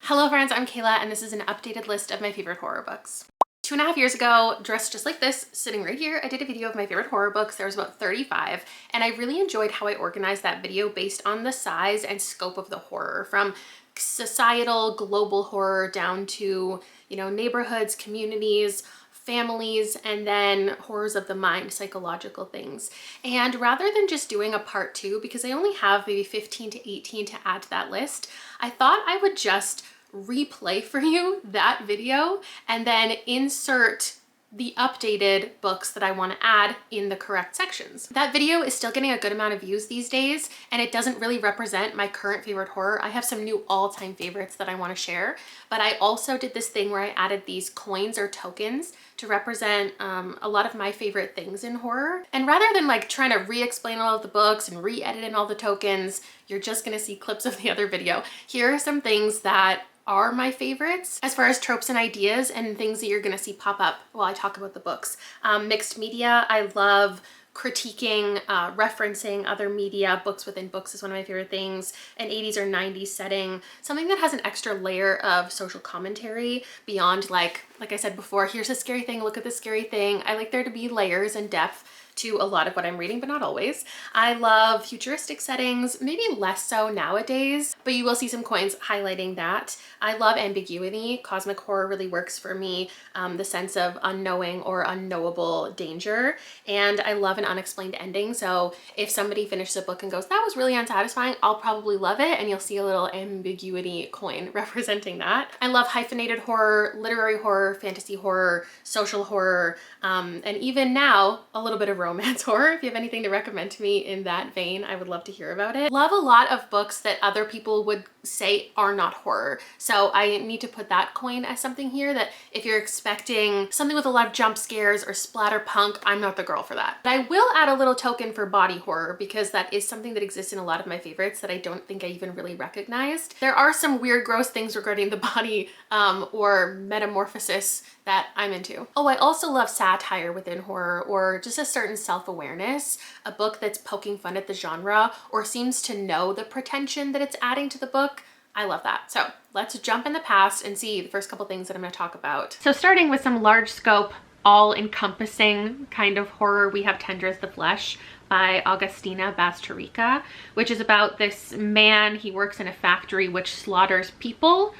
Hello friends, I'm Kayla and this is an updated list of my favorite horror books. 2.5 years ago, dressed just like this, sitting right here, I did a video of my favorite horror books. There was about 35, and I really enjoyed how I organized that video based on the size and scope of the horror, from societal, global horror down to, neighborhoods, communities, families, and then horrors of the mind, psychological things. And rather than just doing a part 2, because I only have maybe 15 to 18 to add to that list, I thought I would just replay for you that video and then insert the updated books that I want to add in the correct sections. That video is still getting a good amount of views these days, and it doesn't really represent my current favorite horror. I have some new all-time favorites that I want to share, but I also did this thing where I added these coins or tokens to represent a lot of my favorite things in horror. And rather than like trying to re-explain all of the books and re-edit in all the tokens, you're just gonna see clips of the other video. Here are some things that are my favorites as far as tropes and ideas and things that you're gonna see pop up while I talk about the books. Mixed media, I love critiquing, referencing other media. Books within books is one of my favorite things. An 80s or 90s setting, something that has an extra layer of social commentary beyond like I said before, here's a scary thing, look at this scary thing. I like there to be layers and depth to a lot of what I'm reading, but not always. I love futuristic settings, maybe less so nowadays, but you will see some coins highlighting that. I love ambiguity. Cosmic horror really works for me, the sense of unknowing or unknowable danger. And I love an unexplained ending. So if somebody finishes a book and goes, that was really unsatisfying, I'll probably love it. And you'll see a little ambiguity coin representing that. I love hyphenated horror, literary horror, fantasy horror, social horror, and even now a little bit of romance horror. If you have anything to recommend to me in that vein, I would love to hear about it. Love a lot of books that other people would say are not horror. So I need to put that coin as something here, that if you're expecting something with a lot of jump scares or splatter punk, I'm not the girl for that. But I will add a little token for body horror, because that is something that exists in a lot of my favorites that I don't think I even really recognized. There are some weird, gross things regarding the body or metamorphosis that I'm into. Oh, I also love satire within horror, or just a certain self-awareness, a book that's poking fun at the genre or seems to know the pretension that it's adding to the book. I love that. So let's jump in the past and see the first couple things that I'm going to talk about. So starting with some large scope, all-encompassing kind of horror, we have Tender as the Flesh by Agustina Bastarrica, which is about this man. He works in a factory which slaughters people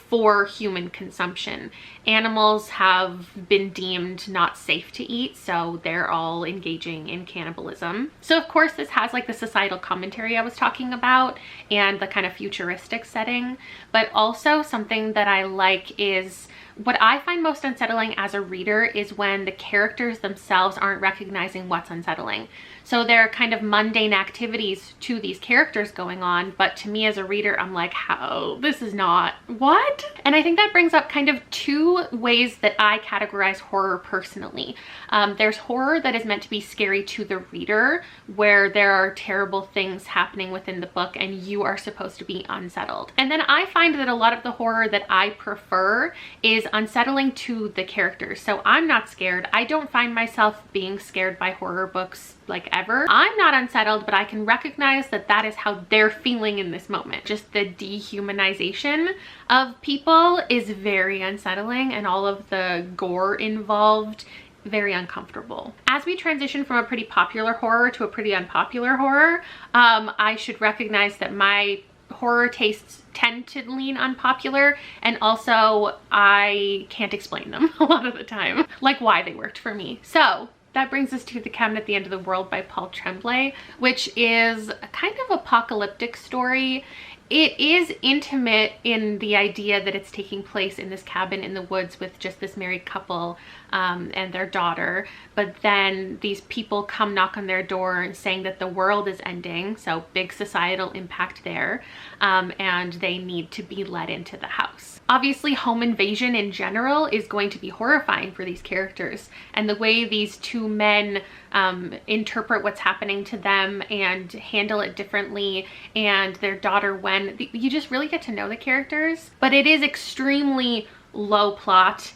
for human consumption. Animals have been deemed not safe to eat, so they're all engaging in cannibalism. So of course this has like the societal commentary I was talking about and the kind of futuristic setting, but also something that I like is, what I find most unsettling as a reader is when the characters themselves aren't recognizing what's unsettling. So there are kind of mundane activities to these characters going on, but to me as a reader, I'm like, how? This is not, what? And I think that brings up kind of two ways that I categorize horror personally. There's horror that is meant to be scary to the reader, where there are terrible things happening within the book and you are supposed to be unsettled. And then I find that a lot of the horror that I prefer is unsettling to the characters. So I'm not scared. I don't find myself being scared by horror books like ever. I'm not unsettled, but I can recognize that that is how they're feeling in this moment. Just the dehumanization of people is very unsettling, and all of the gore involved, very uncomfortable. As we transition from a pretty popular horror to a pretty unpopular horror, I should recognize that my horror tastes tend to lean unpopular, and also I can't explain them a lot of the time, like why they worked for me. So that brings us to The Cabin at the End of the World by Paul Tremblay, which is a kind of apocalyptic story. It is intimate in the idea that it's taking place in this cabin in the woods with just this married couple and their daughter. But then these people come knock on their door and saying that the world is ending, so big societal impact there, and they need to be let into the house. Obviously, home invasion in general is going to be horrifying for these characters, and the way these two men interpret what's happening to them and handle it differently, and their daughter when you just really get to know the characters. But it is extremely low plot,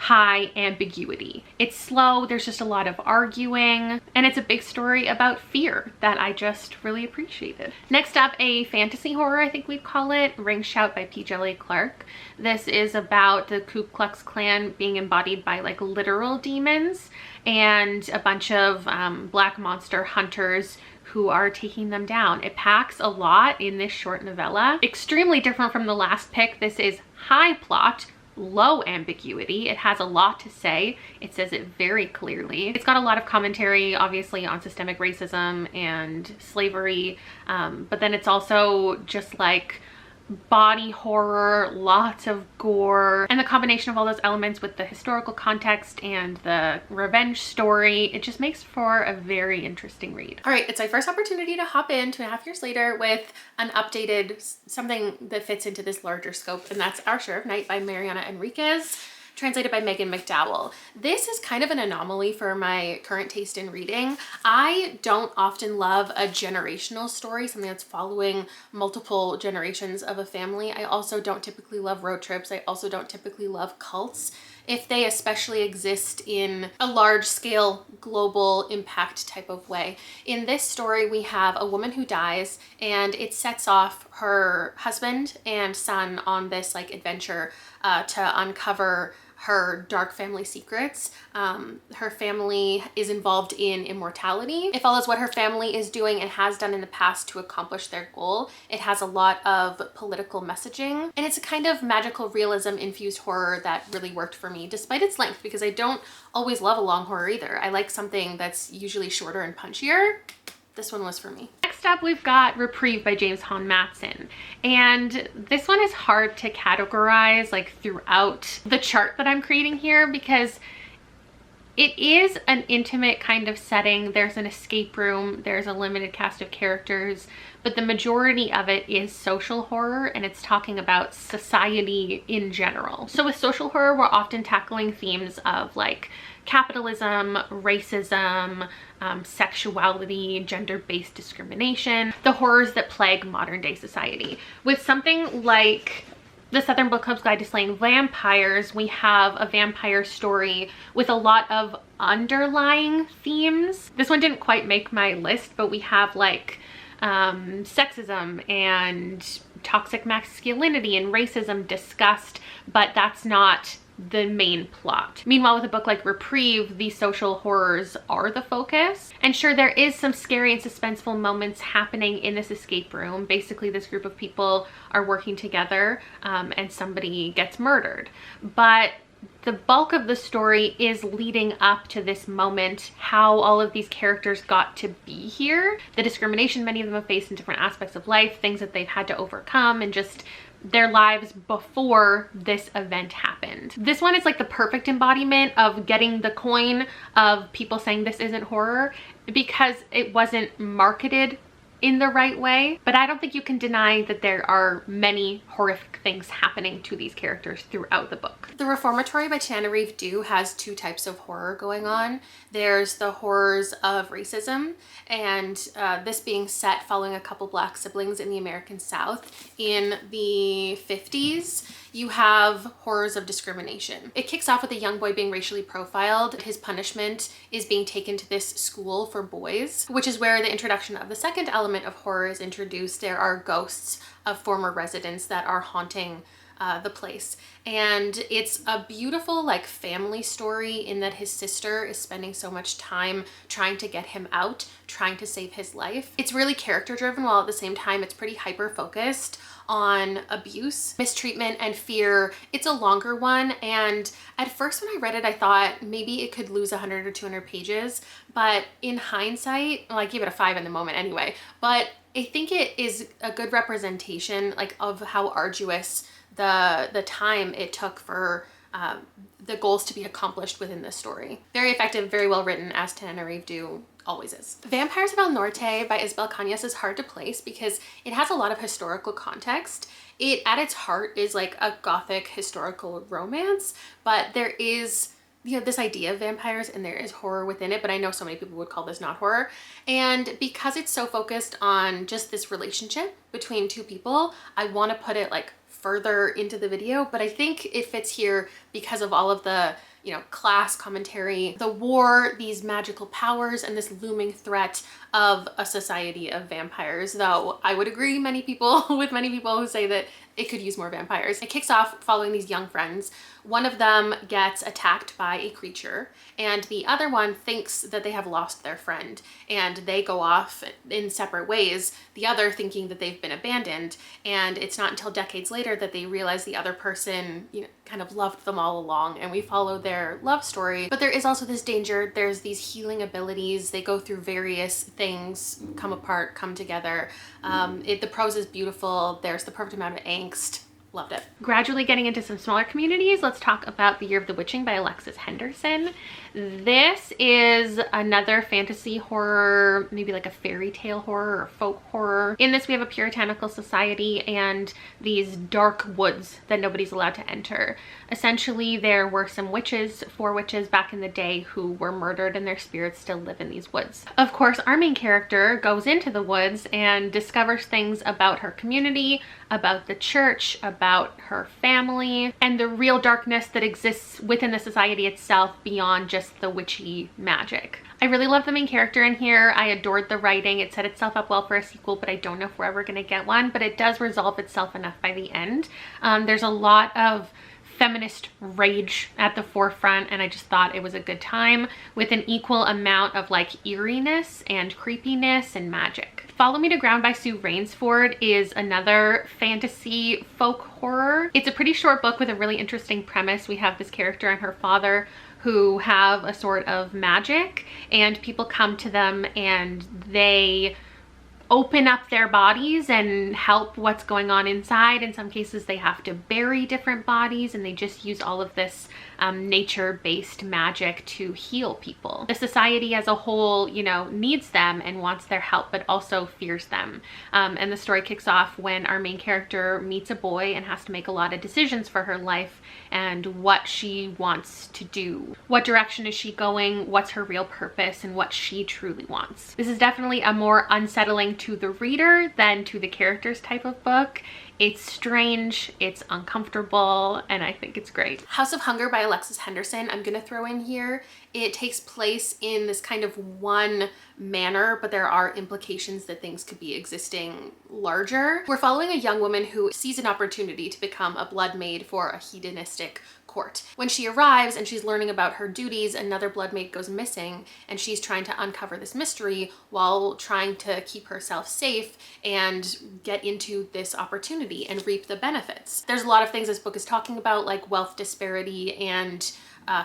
high ambiguity. It's slow, there's just a lot of arguing, and it's a big story about fear that I just really appreciated. Next up, a fantasy horror, I think we'd call it, Ring Shout by P.J. Clark. This is about the Ku Klux Klan being embodied by like literal demons and a bunch of black monster hunters who are taking them down. It packs a lot in this short novella. Extremely different from the last pick. This is high plot, low ambiguity. It has a lot to say. It says it very clearly. It's got a lot of commentary, obviously, on systemic racism and slavery, but then it's also just like body horror, lots of gore, and the combination of all those elements with the historical context and the revenge story, it just makes for a very interesting read. All right, it's my first opportunity to hop in 2.5 years later with an updated, something that fits into this larger scope, and that's Our Share of Night by Mariana Enriquez, translated by Megan McDowell. This is kind of an anomaly for my current taste in reading. I don't often love a generational story, something that's following multiple generations of a family. I also don't typically love road trips. I also don't typically love cults, if they especially exist in a large scale global impact type of way. In this story, we have a woman who dies, and it sets off her husband and son on this like adventure to uncover her dark family secrets. Her family is involved in immortality. It follows what her family is doing and has done in the past to accomplish their goal. It has a lot of political messaging, and it's a kind of magical realism infused horror that really worked for me despite its length, because I don't always love a long horror either. I like something that's usually shorter and punchier. This one was for me. Next up, we've got Reprieve by James Hahn Matson. And this one is hard to categorize like throughout the chart that I'm creating here, because it is an intimate kind of setting. There's an escape room, there's a limited cast of characters, but the majority of it is social horror, and it's talking about society in general. So with social horror, we're often tackling themes of like capitalism, racism, sexuality, gender-based discrimination, the horrors that plague modern day society. With something like The Southern Book Club's Guide to Slaying Vampires, we have a vampire story with a lot of underlying themes. This one didn't quite make my list, but we have like sexism and toxic masculinity and racism discussed, but that's not the main plot. Meanwhile, with a book like Reprieve, the social horrors are the focus. And sure, there is some scary and suspenseful moments happening in this escape room. Basically, this group of people are working together and somebody gets murdered. But the bulk of the story is leading up to this moment, how all of these characters got to be here, the discrimination many of them have faced in different aspects of life, things that they've had to overcome, and just their lives before this event happened. This one is like the perfect embodiment of getting the coin of people saying this isn't horror, because it wasn't marketed in the right way. But I don't think you can deny that there are many horrific things happening to these characters throughout the book. The Reformatory by Tananarive Due has two types of horror going on. There's the horrors of racism, and this being set following a couple black siblings in the American South in the 50s. You have horrors of discrimination. It kicks off with a young boy being racially profiled. His punishment is being taken to this school for boys, which is where the introduction of the second element of horror is introduced. There are ghosts of former residents that are haunting the place. And it's a beautiful like family story in that his sister is spending so much time trying to get him out, trying to save his life. It's really character driven, while at the same time it's pretty hyper focused on abuse, mistreatment, and fear. It's a longer one, and at first when I read it I thought maybe it could lose 100 or 200 pages, but in hindsight, well, I gave it a 5 in the moment anyway, but I think it is a good representation like of how arduous the time it took for the goals to be accomplished within this story. Very effective, very well written, as Tananarive Due always is. Vampires of El Norte by Isabel Cañas is hard to place because it has a lot of historical context. It at its heart is like a gothic historical romance, but there is, you know, this idea of vampires and there is horror within it, but I know so many people would call this not horror. And because it's so focused on just this relationship between two people, I want to put it like further into the video, but I think it fits here because of all of the you know, class commentary, the war, these magical powers, and this looming threat of a society of vampires, though I would agree many people who say that it could use more vampires. It kicks off following these young friends. One of them gets attacked by a creature, and the other one thinks that they have lost their friend, and they go off in separate ways, the other thinking that they've been abandoned. And it's not until decades later that they realize the other person, you know, kind of loved them all along, and we follow their love story. But there is also this danger. There's these healing abilities. They go through various things, come apart, come together. The prose is beautiful. There's the perfect amount of angst. Loved it. Gradually getting into some smaller communities, let's talk about The Year of the Witching by Alexis Henderson. This is another fantasy horror, maybe like a fairy tale horror or folk horror. In this, we have a puritanical society and these dark woods that nobody's allowed to enter. Essentially, there were some witches, 4 witches back in the day, who were murdered and their spirits still live in these woods. Of course, our main character goes into the woods and discovers things about her community, about the church, about her family, and the real darkness that exists within the society itself beyond just the witchy magic. I really love the main character in here. I adored the writing. It set itself up well for a sequel, but I don't know if we're ever going to get one, but it does resolve itself enough by the end. There's a lot of feminist rage at the forefront, and I just thought it was a good time with an equal amount of like eeriness and creepiness and magic. Follow Me to Ground by Sue Rainsford is another fantasy folk horror. It's a pretty short book with a really interesting premise. We have this character and her father who have a sort of magic, and people come to them and they open up their bodies and help what's going on inside. In some cases, they have to bury different bodies, and they just use all of this nature-based magic to heal people. The society as a whole, you know, needs them and wants their help, but also fears them. And the story kicks off when our main character meets a boy and has to make a lot of decisions for her life and what she wants to do. What direction is she going? What's her real purpose, and what she truly wants? This is definitely a more unsettling to the reader than to the characters type of book. It's strange, it's uncomfortable, and I think it's great. House of Hunger by Alexis Henderson, I'm gonna throw in here. It takes place in this kind of one manor, but there are implications that things could be existing larger. We're following a young woman who sees an opportunity to become a blood maid for a hedonistic court. When she arrives and she's learning about her duties, another blood maid goes missing, and she's trying to uncover this mystery while trying to keep herself safe and get into this opportunity and reap the benefits. There's a lot of things this book is talking about, like wealth disparity and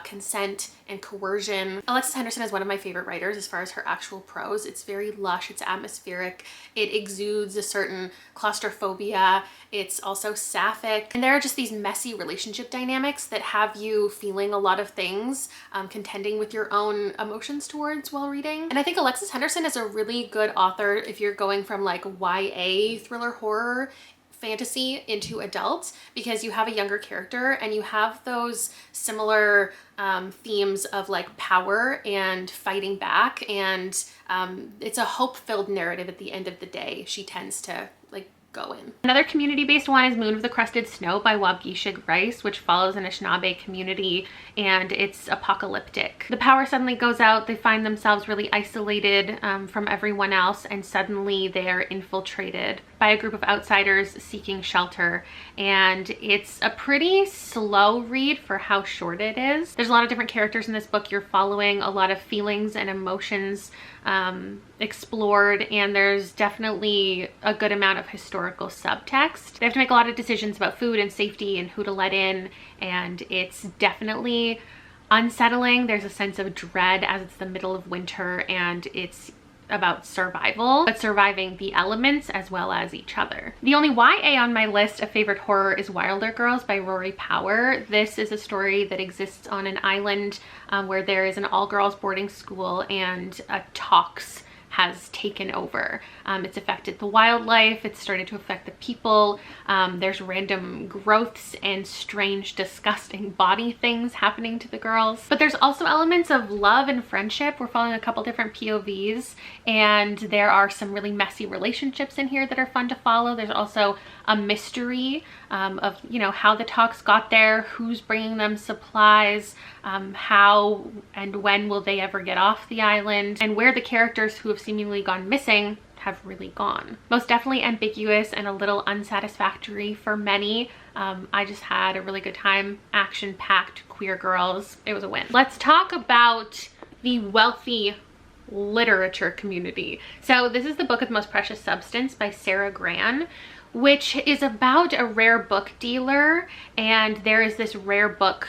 consent and coercion. Alexis Henderson is one of my favorite writers as far as her actual prose. It's very lush, it's atmospheric, it exudes a certain claustrophobia, it's also sapphic, and there are just these messy relationship dynamics that have you feeling a lot of things, contending with your own emotions towards while reading. And I think Alexis Henderson is a really good author if you're going from like YA thriller horror fantasy into adult, because you have a younger character and you have those similar themes of like power and fighting back, and it's a hope-filled narrative at the end of the day. She tends to like go in. Another community-based one is Moon of the Crusted Snow by Waubgeshig Rice, which follows an Anishinaabe community, and it's apocalyptic. The power suddenly goes out, they find themselves really isolated from everyone else, and suddenly they're infiltrated by a group of outsiders seeking shelter, and it's a pretty slow read for how short it is. There's a lot of different characters in this book. You're following a lot of feelings and emotions explored, and there's definitely a good amount of historical subtext. They have to make a lot of decisions about food and safety and who to let in, and it's definitely unsettling. There's a sense of dread as it's the middle of winter, and it's about survival, but surviving the elements as well as each other. The only YA on my list of favorite horror is Wilder Girls by Rory Power. This is a story that exists on an island where there is an all-girls boarding school, and a tox has taken over. It's affected the wildlife, it's started to affect the people. There's random growths and strange, disgusting body things happening to the girls. But there's also elements of love and friendship. We're following a couple different POVs, and there are some really messy relationships in here that are fun to follow. There's also a mystery of, you know, how the talks got there, who's bringing them supplies, how and when will they ever get off the island, and where the characters who have seemingly gone missing have really gone. Most definitely ambiguous and a little unsatisfactory for many. I just had a really good time. Action-packed queer girls. It was a win. Let's talk about the wealthy literature community. So this is The Book of the Most Precious Substance by Sarah Gran, which is about a rare book dealer, and there is this rare book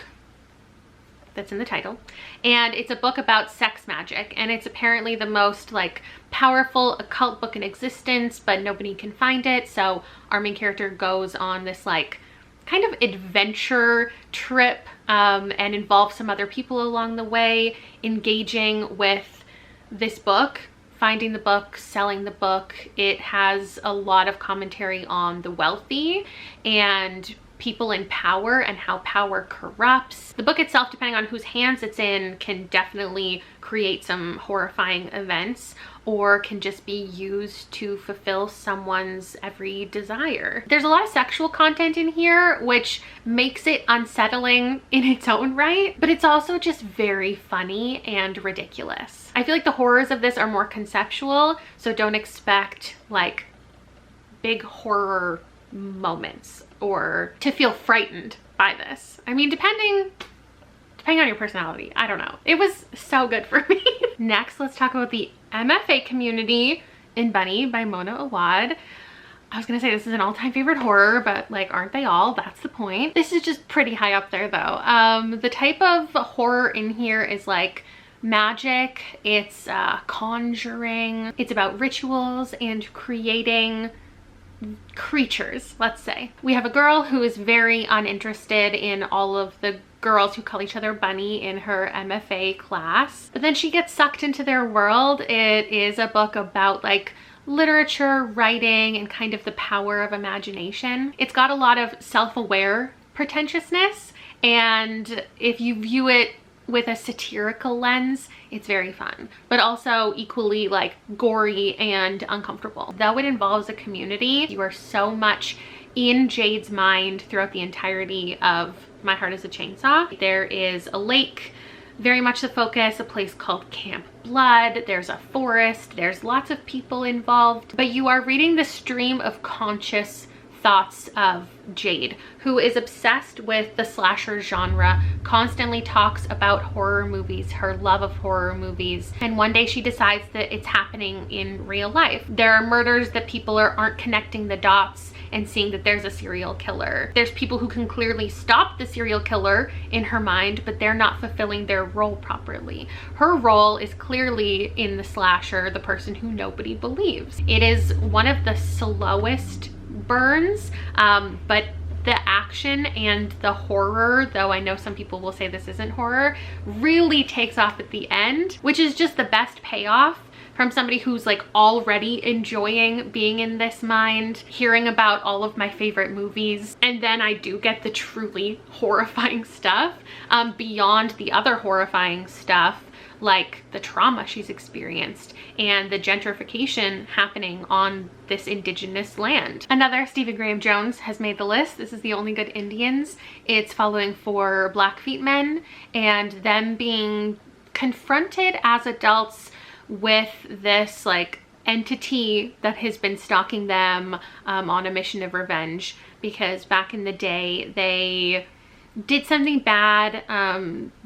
that's in the title, and it's a book about sex magic, and it's apparently the most like powerful occult book in existence, but nobody can find it. So our main character goes on this like kind of adventure trip and involves some other people along the way, engaging with this book, finding the book, selling the book. It has a lot of commentary on the wealthy and people in power and how power corrupts. The book itself, depending on whose hands it's in, can definitely create some horrifying events, or can just be used to fulfill someone's every desire. There's a lot of sexual content in here, which makes it unsettling in its own right, but it's also just very funny and ridiculous. I feel like the horrors of this are more conceptual, so don't expect like big horror moments or to feel frightened by this. I mean, depending on your personality, I don't know. It was so good for me. Next, let's talk about the MFA community in Bunny by Mona Awad. I was gonna say this is an all-time favorite horror, but like, aren't they all? That's the point. This is just pretty high up there though. The type of horror in here is like magic, it's conjuring, it's about rituals and creating creatures, let's say. We have a girl who is very uninterested in all of the girls who call each other Bunny in her MFA class, but then she gets sucked into their world. It is a book about like literature, writing, and kind of the power of imagination. It's got a lot of self-aware pretentiousness, and if you view it with a satirical lens, it's very fun, but also equally like gory and uncomfortable. Though it involves a community, you are so much in Jade's mind throughout the entirety of My Heart is a Chainsaw. There is a lake, very much the focus, a place called Camp Blood, there's a forest, there's lots of people involved, but you are reading the stream of conscious thoughts of Jade, who is obsessed with the slasher genre, constantly talks about horror movies, her love of horror movies, and one day she decides that it's happening in real life. There are murders that people aren't connecting the dots and seeing that there's a serial killer. There's people who can clearly stop the serial killer in her mind, but they're not fulfilling their role properly. Her role is clearly in the slasher, the person who nobody believes. It is one of the slowest burns, but the action and the horror, though I know some people will say this isn't horror, really takes off at the end, which is just the best payoff from somebody who's like already enjoying being in this mind, hearing about all of my favorite movies, and then I do get the truly horrifying stuff beyond the other horrifying stuff, like the trauma she's experienced and the gentrification happening on this indigenous land. Another Stephen Graham Jones has made the list. This is The Only Good Indians. It's following 4 Blackfeet men and them being confronted as adults with this like entity that has been stalking them on a mission of revenge, because back in the day they did something bad.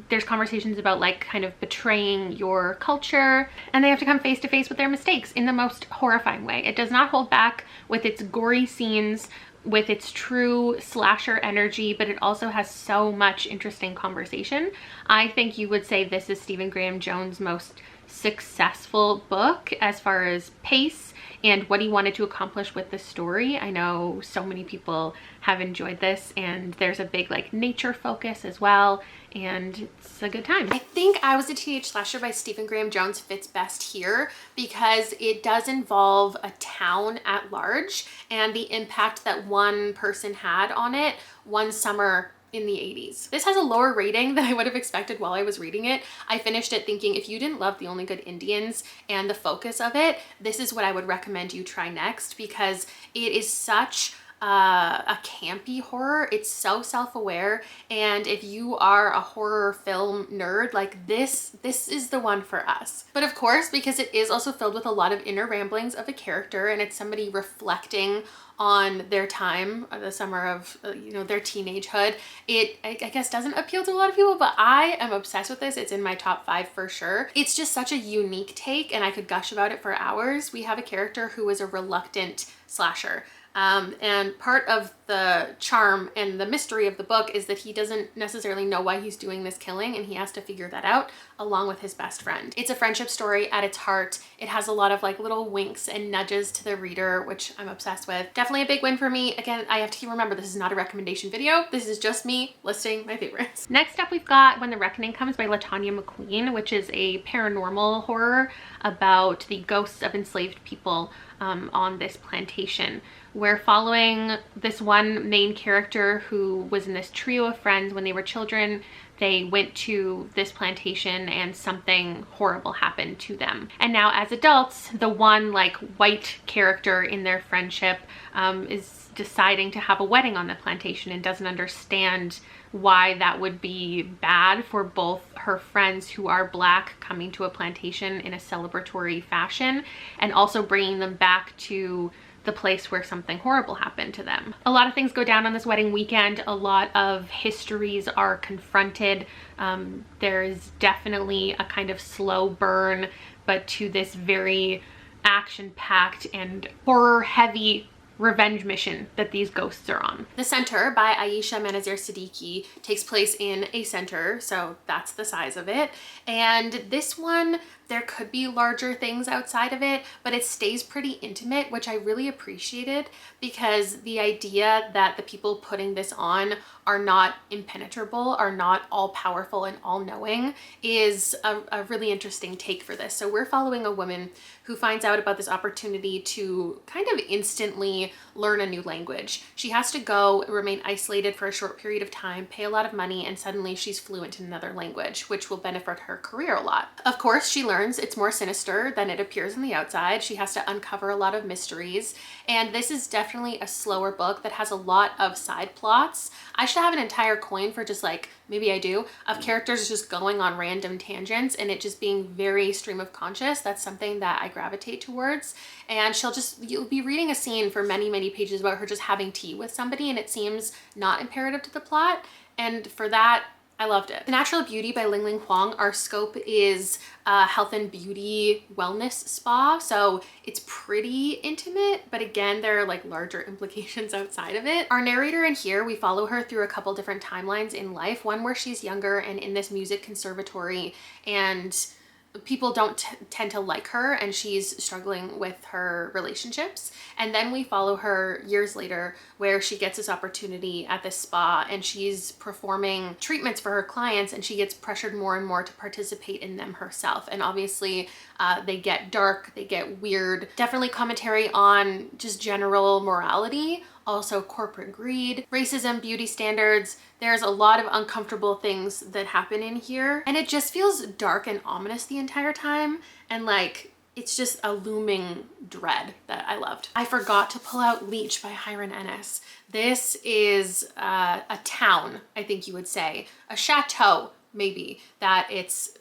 There's conversations about like kind of betraying your culture, and they have to come face to face with their mistakes in the most horrifying way. It does not hold back with its gory scenes, with its true slasher energy, but it also has so much interesting conversation. I think you would say this is Stephen Graham Jones' most successful book as far as pace and what he wanted to accomplish with the story. I know so many people have enjoyed this, and there's a big like nature focus as well, and it's a good time. I think I Was a Teenage Slasher by Stephen Graham Jones fits best here because it does involve a town at large and the impact that one person had on it one summer in the 80s. This has a lower rating than I would have expected while I was reading it. I finished it thinking if you didn't love The Only Good Indians and the focus of it, this is what I would recommend you try next, because it is such a campy horror. It's so self-aware, and if you are a horror film nerd, like this is the one for us. But of course, because it is also filled with a lot of inner ramblings of a character, and it's somebody reflecting on their time, the summer of their teenagehood, I guess doesn't appeal to a lot of people, but I am obsessed with this. It's in my top 5 for sure. It's just such a unique take, and I could gush about it for hours. We have a character who is a reluctant slasher. And part of the charm and the mystery of the book is that he doesn't necessarily know why he's doing this killing, and he has to figure that out along with his best friend. It's a friendship story at its heart. It has a lot of like little winks and nudges to the reader, which I'm obsessed with. Definitely a big win for me. Again, I have to remember this is not a recommendation video. This is just me listing my favorites. Next up, we've got When the Reckoning Comes by LaTanya McQueen, which is a paranormal horror about the ghosts of enslaved people on this plantation. We're following this one main character who was in this trio of friends when they were children. They went to this plantation and something horrible happened to them. And now as adults, the one like white character in their friendship is deciding to have a wedding on the plantation and doesn't understand why that would be bad for both her friends who are Black coming to a plantation in a celebratory fashion, and also bringing them back to the place where something horrible happened to them. A lot of things go down on this wedding weekend. A lot of histories are confronted. There is definitely a kind of slow burn, but to this very action-packed and horror-heavy revenge mission that these ghosts are on. The Center by Aisha Manazir Siddiqui takes place in a center, so that's the size of it. And this one, there could be larger things outside of it, but it stays pretty intimate, which I really appreciated, because the idea that the people putting this on are not impenetrable, are not all powerful and all knowing, is a really interesting take for this. So we're following a woman who finds out about this opportunity to kind of instantly learn a new language. She has to go remain isolated for a short period of time, pay a lot of money, and suddenly she's fluent in another language, which will benefit her career a lot. Of course, she learns it's more sinister than it appears on the outside. She has to uncover a lot of mysteries, and this is definitely a slower book that has a lot of side plots. I should have an entire coin for just like, maybe I do, of characters just going on random tangents and it just being very stream of conscious. That's something that I gravitate towards. And you'll be reading a scene for many, many pages about her just having tea with somebody, and it seems not imperative to the plot. And for that, I loved it. The Natural Beauty by Ling Ling Huang. Our scope is health and beauty wellness spa, so it's pretty intimate, but again, there are like larger implications outside of it. Our narrator in here, we follow her through a couple different timelines in life. One where she's younger and in this music conservatory, and people don't tend to like her, and she's struggling with her relationships. And then we follow her years later where she gets this opportunity at this spa and she's performing treatments for her clients, and she gets pressured more and more to participate in them herself. And obviously they get dark, they get weird. Definitely commentary on just general morality, also corporate greed, racism, beauty standards. There's a lot of uncomfortable things that happen in here, and it just feels dark and ominous the entire time, and like it's just a looming dread that I loved. I forgot to pull out Leech by Hiron Ennis. This is a town, I think you would say, a chateau maybe, that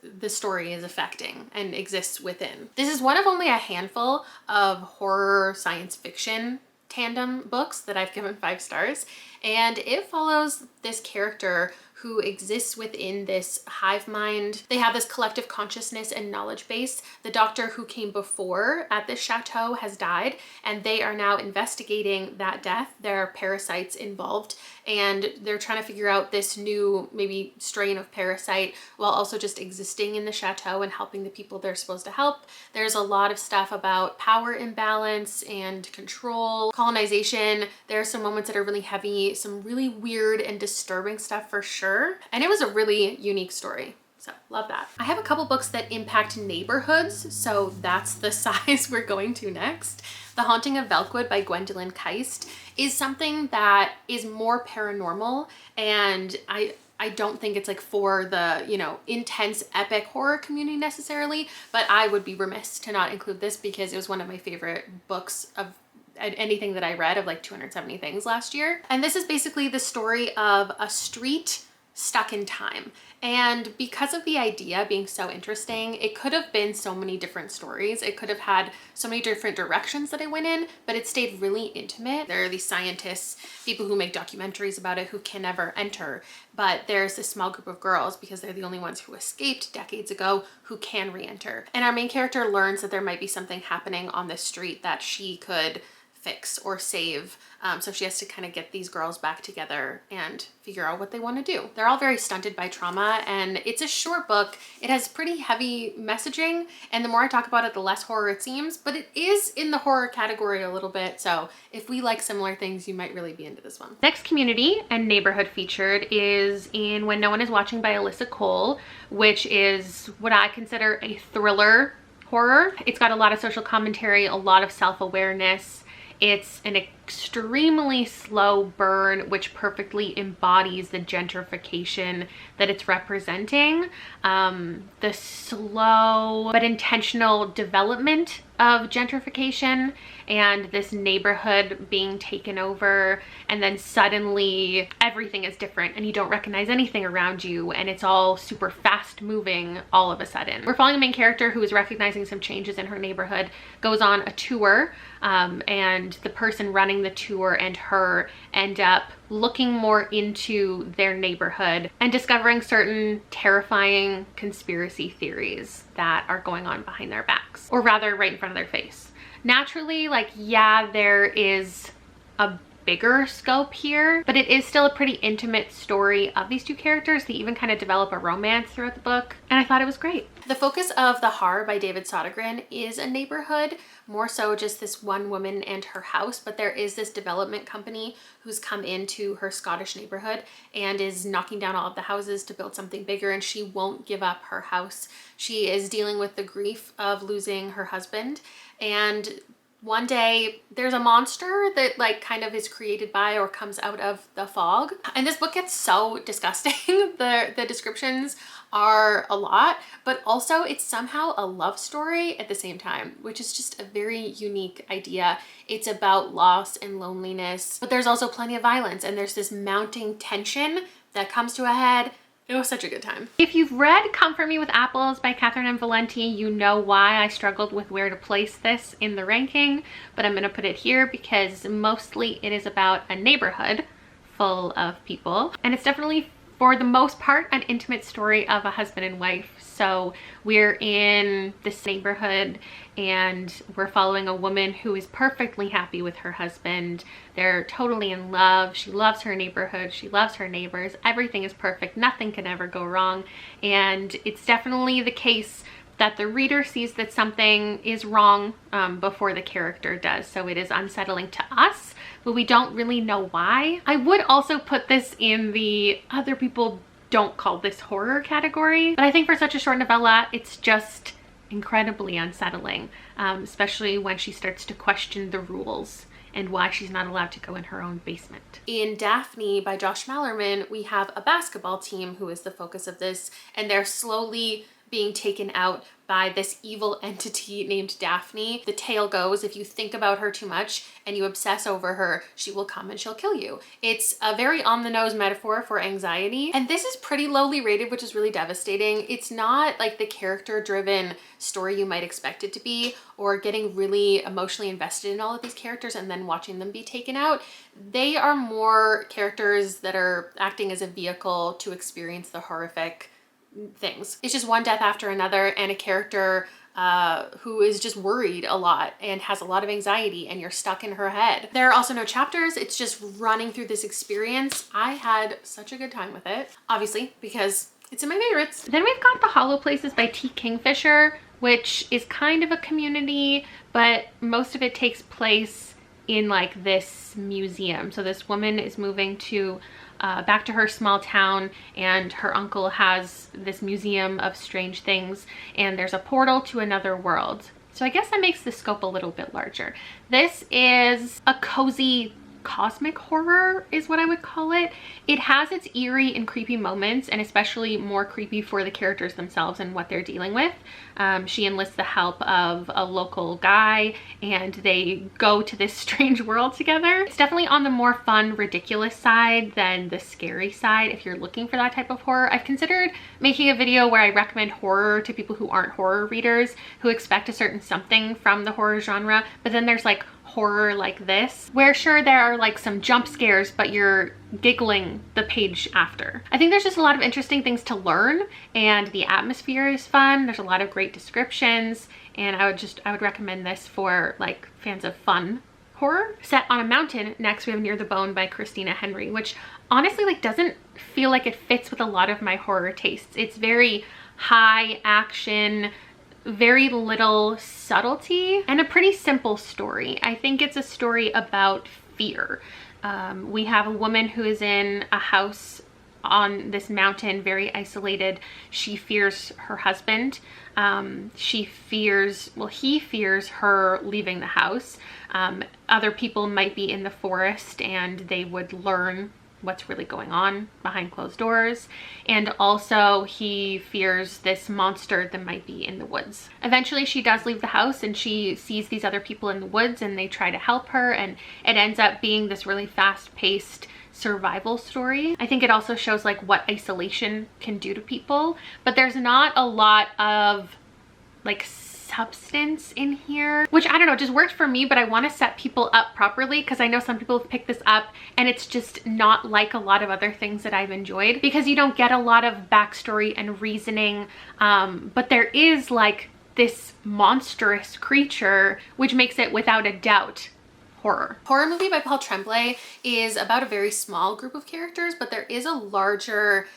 the story is affecting and exists within. This is one of only a handful of horror science fiction tandem books that I've given 5 stars, and it follows this character who exists within this hive mind. They have this collective consciousness and knowledge base. The doctor who came before at this chateau has died, and they are now investigating that death. There are parasites involved, and they're trying to figure out this new maybe strain of parasite while also just existing in the chateau and helping the people they're supposed to help. There's a lot of stuff about power imbalance and control, colonization. There are some moments that are really heavy, some really weird and disturbing stuff for sure. And it was a really unique story. So love that. I have a couple books that impact neighborhoods, so that's the size we're going to next. The Haunting of Velkwood by Gwendolyn Keist is something that is more paranormal, and I don't think it's like for the, intense epic horror community necessarily, but I would be remiss to not include this because it was one of my favorite books of anything that I read of like 270 things last year. And this is basically the story of a street stuck in time. And because of the idea being so interesting, it could have been so many different stories. It could have had so many different directions that it went in, but it stayed really intimate. There are these scientists, people who make documentaries about it, who can never enter, but there's this small group of girls, because they're the only ones who escaped decades ago, who can re-enter. And our main character learns that there might be something happening on this street that she could fix or save. So she has to kind of get these girls back together and figure out what they want to do. They're all very stunted by trauma, and it's a short book. It has pretty heavy messaging, and the more I talk about it, the less horror it seems, but it is in the horror category a little bit. So if we like similar things, you might really be into this one. Next community and neighborhood featured is in When No One Is Watching by Alyssa Cole, which is what I consider a thriller horror. It's got a lot of social commentary, a lot of self-awareness. It's an extremely slow burn, which perfectly embodies the gentrification that it's representing. The slow but intentional development of gentrification and this neighborhood being taken over, and then suddenly everything is different and you don't recognize anything around you, and it's all super fast moving all of a sudden. We're following a main character who is recognizing some changes in her neighborhood, goes on a tour, and the person running the tour and her end up looking more into their neighborhood and discovering certain terrifying conspiracy theories that are going on behind their backs, or rather right in front of their face. Naturally, like, yeah, there is a bigger scope here, but it is still a pretty intimate story of these two characters. They even kind of develop a romance throughout the book, and I thought it was great. The focus of The Horror by David Sodergren is a neighborhood, more so just this one woman and her house, but there is this development company who's come into her Scottish neighborhood and is knocking down all of the houses to build something bigger, and she won't give up her house. She is dealing with the grief of losing her husband, and one day there's a monster that like kind of is created by or comes out of the fog. And this book gets so disgusting. The descriptions are a lot, but also it's somehow a love story at the same time, which is just a very unique idea. It's about loss and loneliness, but there's also plenty of violence, and there's this mounting tension that comes to a head. It was such a good time. If you've read Comfort Me with Apples by Catherine M. Valenti, you know why I struggled with where to place this in the ranking, but I'm gonna put it here because mostly it is about a neighborhood full of people, and it's definitely, for the most part, an intimate story of a husband and wife. So we're in this neighborhood and we're following a woman who is perfectly happy with her husband. They're totally in love. She loves her neighborhood. She loves her neighbors. Everything is perfect. Nothing can ever go wrong. And it's definitely the case that the reader sees that something is wrong before the character does. So it is unsettling to us, but we don't really know why. I would also put this in the other people don't call this horror category, but I think for such a short novella, it's just incredibly unsettling, especially when she starts to question the rules and why she's not allowed to go in her own basement. In Daphne by Josh Malerman, we have a basketball team who is the focus of this, and they're slowly being taken out by this evil entity named Daphne. The tale goes, if you think about her too much and you obsess over her, she will come and she'll kill you. It's a very on-the-nose metaphor for anxiety, and this is pretty lowly rated, which is really devastating. It's not like the character-driven story you might expect it to be, or getting really emotionally invested in all of these characters and then watching them be taken out. They are more characters that are acting as a vehicle to experience the horrific things. It's just one death after another, and a character who is just worried a lot and has a lot of anxiety, and you're stuck in her head. There are also no chapters. It's just running through this experience. I had such a good time with it, obviously, because it's in my favorites. Then we've got The Hollow Places by T. Kingfisher, which is kind of a community, but most of it takes place in like this museum. So this woman is moving to back to her small town, and her uncle has this museum of strange things, and there's a portal to another world. So I guess that makes the scope a little bit larger. This is a cozy cosmic horror is what I would call it. It has its eerie and creepy moments, and especially more creepy for the characters themselves and what they're dealing with. She enlists the help of a local guy and they go to this strange world together. It's definitely on the more fun, ridiculous side than the scary side if you're looking for that type of horror. I've considered making a video where I recommend horror to people who aren't horror readers, who expect a certain something from the horror genre, but then there's like horror like this, where sure there are like some jump scares, but you're giggling the page after. I think there's just a lot of interesting things to learn, and the atmosphere is fun. There's a lot of great descriptions, and I would recommend this for like fans of fun horror. Set on a mountain, next we have Near the Bone by Christina Henry, which honestly like doesn't feel like it fits with a lot of my horror tastes. It's very high action, very little subtlety, and a pretty simple story. I think it's a story about fear. We have a woman who is in a house on this mountain, very isolated. She fears her husband. He fears her leaving the house. Other people might be in the forest and they would learn what's really going on behind closed doors, and also he fears this monster that might be in the woods. Eventually she does leave the house and she sees these other people in the woods and they try to help her, and it ends up being this really fast-paced survival story. I think it also shows like what isolation can do to people, but there's not a lot of like substance in here, which I don't know, just worked for me, but I want to set people up properly because I know some people have picked this up and it's just not like a lot of other things that I've enjoyed, because you don't get a lot of backstory and reasoning, but there is like this monstrous creature, which makes it without a doubt horror. Horror Movie by Paul Tremblay is about a very small group of characters, but there is a larger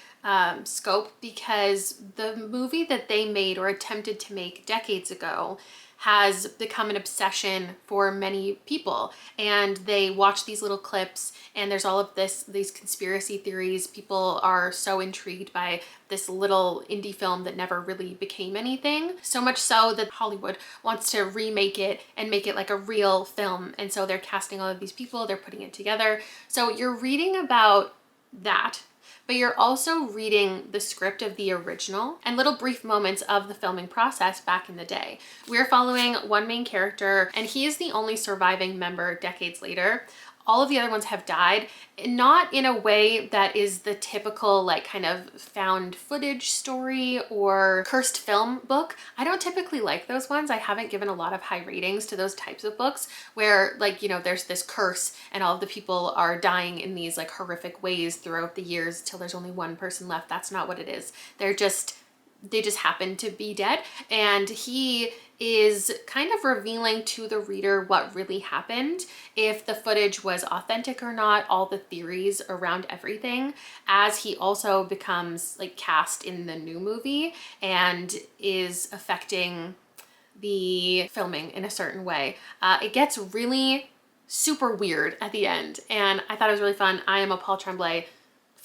scope, because the movie that they made or attempted to make decades ago has become an obsession for many people, and they watch these little clips and there's all of these conspiracy theories. People are so intrigued by this little indie film that never really became anything, so much so that Hollywood wants to remake it and make it like a real film, and so they're casting all of these people, they're putting it together. So you're reading about that, but you're also reading the script of the original and little brief moments of the filming process back in the day. We're following one main character, and he is the only surviving member decades later. All of the other ones have died, not in a way that is the typical like kind of found footage story or cursed film book. I don't typically like those ones. I haven't given a lot of high ratings to those types of books where like, you know, there's this curse and all of the people are dying in these like horrific ways throughout the years till there's only one person left. That's not what it is. They just happen to be dead, and he is kind of revealing to the reader what really happened, if the footage was authentic or not, all the theories around everything, as he also becomes like cast in the new movie and is affecting the filming in a certain way. It gets really super weird at the end, and I thought it was really fun. I am a Paul Tremblay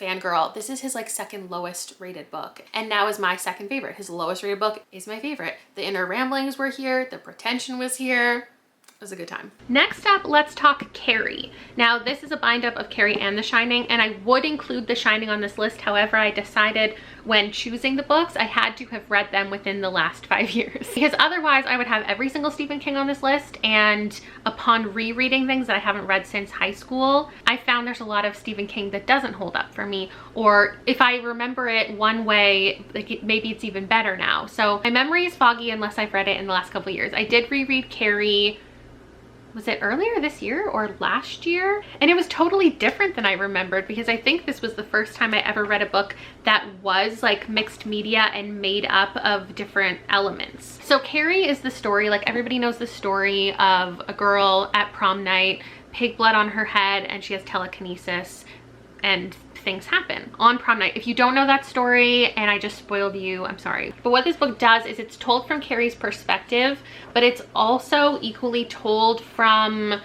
fangirl. This is his like second lowest rated book, and now is my second favorite. His lowest rated book is my favorite. The Inner Ramblings were here, The Pretension was here. It was a good time. Next up, let's talk Carrie. Now, this is a bind up of Carrie and The Shining, and I would include The Shining on this list. However, I decided when choosing the books, I had to have read them within the last 5 years, because otherwise I would have every single Stephen King on this list, and upon rereading things that I haven't read since high school, I found there's a lot of Stephen King that doesn't hold up for me, or if I remember it one way, like maybe it's even better now. So my memory is foggy unless I've read it in the last couple of years. I did reread Carrie, was it earlier this year or last year? And it was totally different than I remembered, because I think this was the first time I ever read a book that was like mixed media and made up of different elements. So Carrie is the story, like everybody knows the story of a girl at prom night, pig blood on her head, and she has telekinesis and things happen on prom night. If you don't know that story and I just spoiled you, I'm sorry. But what this book does is it's told from Carrie's perspective, but it's also equally told from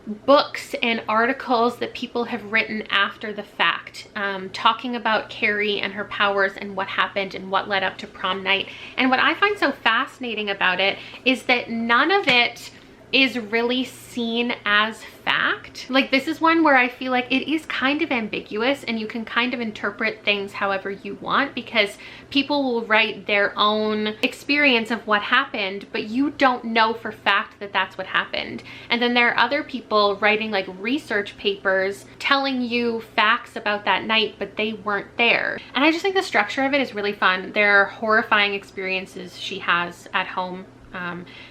books and articles that people have written after the fact, talking about Carrie and her powers and what happened and what led up to prom night. And what I find so fascinating about it is that none of it is really seen as fact. Like, this is one where I feel like it is kind of ambiguous and you can kind of interpret things however you want, because people will write their own experience of what happened, but you don't know for fact that that's what happened. And then there are other people writing like research papers telling you facts about that night, but they weren't there. And I just think the structure of it is really fun. There are horrifying experiences she has at home.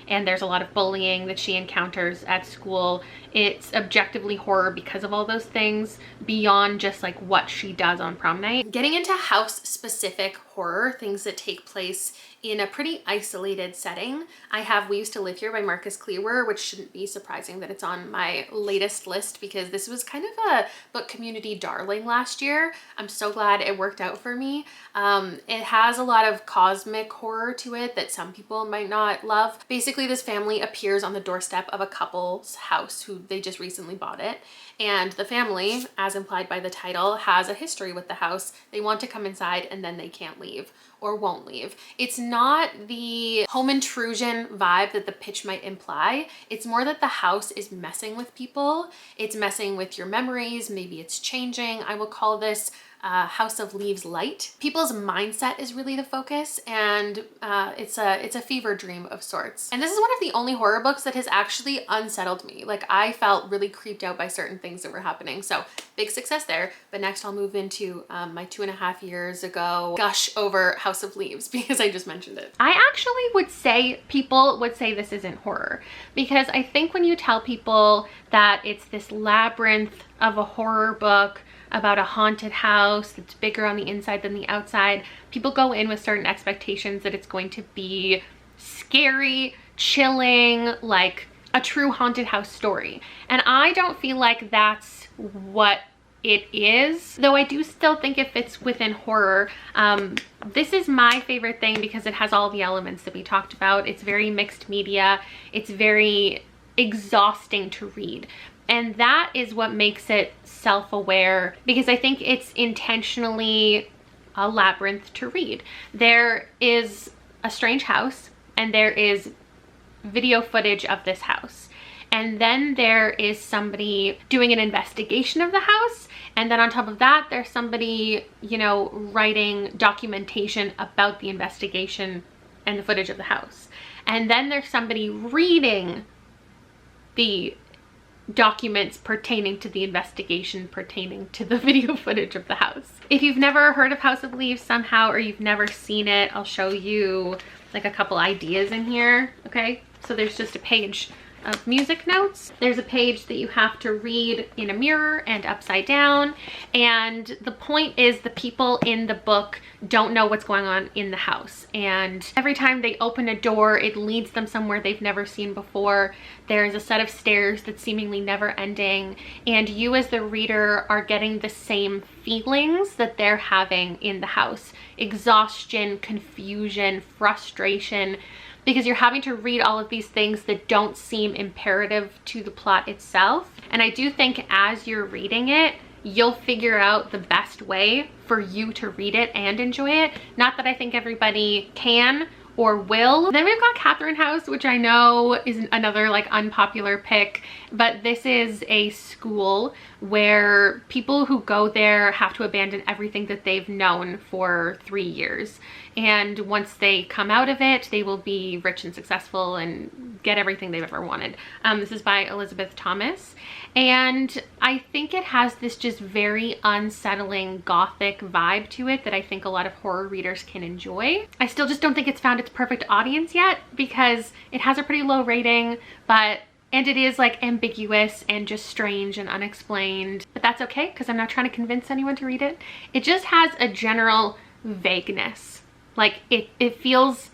And there's a lot of bullying that she encounters at school. It's objectively horror because of all those things beyond just like what she does on prom night. Getting into house specific horror, things that take place in a pretty isolated setting, I have We Used to Live Here by Marcus Clearwer, which shouldn't be surprising that it's on my latest list because this was kind of a book community darling last year. I'm so glad it worked out for me. It has a lot of cosmic horror to it that some people might not love. Basically, this family appears on the doorstep of a couple's house who they just recently bought it. And the family, as implied by the title, has a history with the house. They want to come inside and then they can't leave or won't leave. It's not the home intrusion vibe that the pitch might imply. It's more that the house is messing with people. It's messing with your memories. Maybe it's changing. I will call this House of Leaves light. People's mindset is really the focus, and it's a fever dream of sorts. And this is one of the only horror books that has actually unsettled me. Like, I felt really creeped out by certain things that were happening. So big success there. But next I'll move into my 2.5 years ago gush over House of Leaves because I just mentioned it. I actually would say people would say this isn't horror, because I think when you tell people that it's this labyrinth of a horror book about a haunted house that's bigger on the inside than the outside, people go in with certain expectations that it's going to be scary, chilling, like a true haunted house story. And I don't feel like that's what it is, though I do still think it fits within horror. This is my favorite thing because it has all the elements that we talked about. It's very mixed media. It's very exhausting to read. And that is what makes it self-aware, because I think it's intentionally a labyrinth to read. There is a strange house and there is video footage of this house. And then there is somebody doing an investigation of the house. And then on top of that, there's somebody, you know, writing documentation about the investigation and the footage of the house. And then there's somebody reading the documents pertaining to the investigation, pertaining to the video footage of the house. If you've never heard of House of Leaves somehow, or you've never seen it, I'll show you like a couple ideas in here, okay? So there's just a page of music notes. There's a page that you have to read in a mirror and upside down. And the point is the people in the book don't know what's going on in the house. And every time they open a door, it leads them somewhere they've never seen before. There's a set of stairs that's seemingly never ending. And you as the reader are getting the same feelings that they're having in the house. Exhaustion, confusion, frustration, because you're having to read all of these things that don't seem imperative to the plot itself. And I do think as you're reading it, you'll figure out the best way for you to read it and enjoy it. Not that I think everybody can or will. Then we've got Catherine House, which I know is another like unpopular pick, but this is a school where people who go there have to abandon everything that they've known for 3 years. And once they come out of it, they will be rich and successful and get everything they've ever wanted. This is by Elizabeth Thomas. And I think it has this just very unsettling gothic vibe to it that I think a lot of horror readers can enjoy. I still just don't think it's found its perfect audience yet because it has a pretty low rating, and it is like ambiguous and just strange and unexplained. But that's okay because I'm not trying to convince anyone to read it. It just has a general vagueness. Like it feels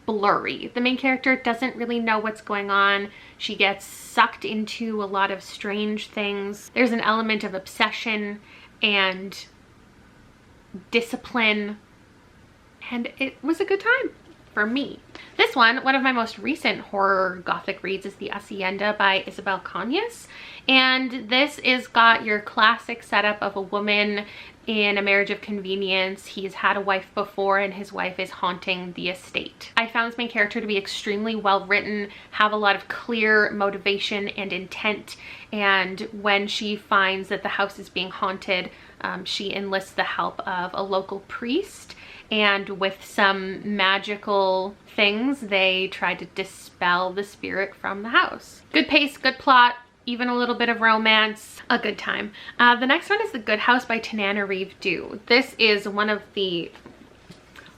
blurry. The main character doesn't really know what's going on. She gets sucked into a lot of strange things. There's an element of obsession and discipline, and it was a good time. for me. This one of my most recent horror gothic reads is The Hacienda by Isabel Cañas. And this is got your classic setup of a woman in a marriage of convenience. He's had a wife before and his wife is haunting the estate. I found this main character to be extremely well written, have a lot of clear motivation and intent, and when she finds that the house is being haunted, she enlists the help of a local priest, and with some magical things they try to dispel the spirit from the house. Good pace, good plot, even a little bit of romance, a good time. The next one is The Good House by Tananarive Due. This is one of the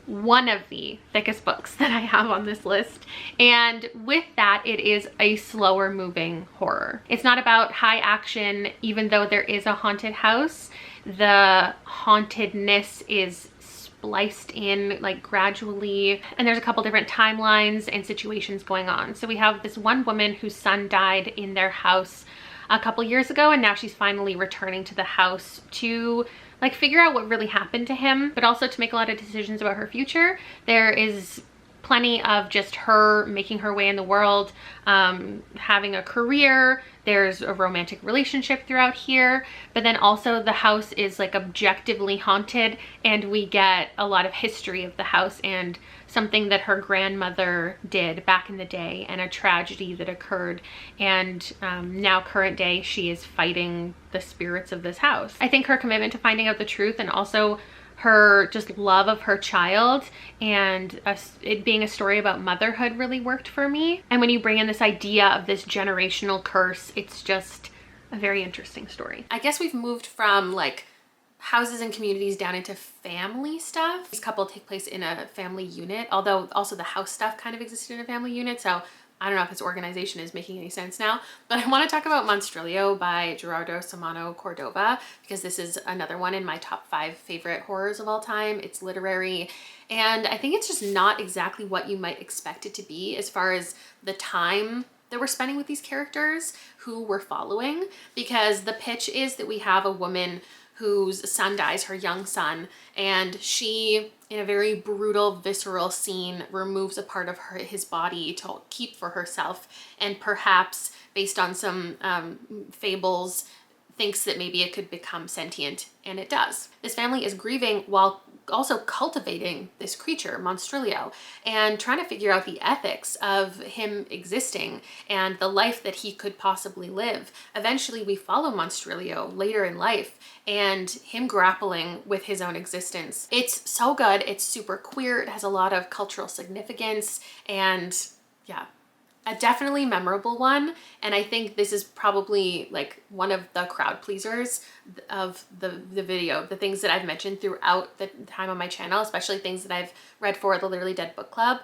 thickest books that I have on this list, and with that it is a slower moving horror. It's not about high action, even though there is a haunted house. The hauntedness is spliced in like gradually, and there's a couple different timelines and situations going on. So we have this one woman whose son died in their house a couple years ago, and now she's finally returning to the house to like figure out what really happened to him, but also to make a lot of decisions about her future. There is plenty of just her making her way in the world, having a career. There's a romantic relationship throughout here, but then also the house is like objectively haunted, and we get a lot of history of the house and something that her grandmother did back in the day and a tragedy that occurred, and now current day she is fighting the spirits of this house. I think her commitment to finding out the truth, and also her just love of her child, and it being a story about motherhood, really worked for me. And when you bring in this idea of this generational curse, it's just a very interesting story. I guess we've moved from like houses and communities down into family stuff. These couple take place in a family unit, although also the house stuff kind of existed in a family unit, so I don't know if this organization is making any sense now, but I want to talk about Monstrillo by Gerardo Samano Cordova, because this is another one in my top 5 favorite horrors of all time. It's literary, and I think it's just not exactly what you might expect it to be as far as the time that we're spending with these characters who we're following, because the pitch is that we have a woman whose son dies, her young son, and she, in a very brutal, visceral scene, removes a part of his body to keep for herself, and perhaps, based on some fables, thinks that maybe it could become sentient, and it does. This family is grieving while also cultivating this creature, Monstrillo, and trying to figure out the ethics of him existing and the life that he could possibly live. Eventually, we follow Monstrillo later in life and him grappling with his own existence. It's so good. It's super queer. It has a lot of cultural significance, and yeah, a definitely memorable one. And I think this is probably like one of the crowd pleasers of the video, the things that I've mentioned throughout the time on my channel, especially things that I've read for the Literally Dead book club.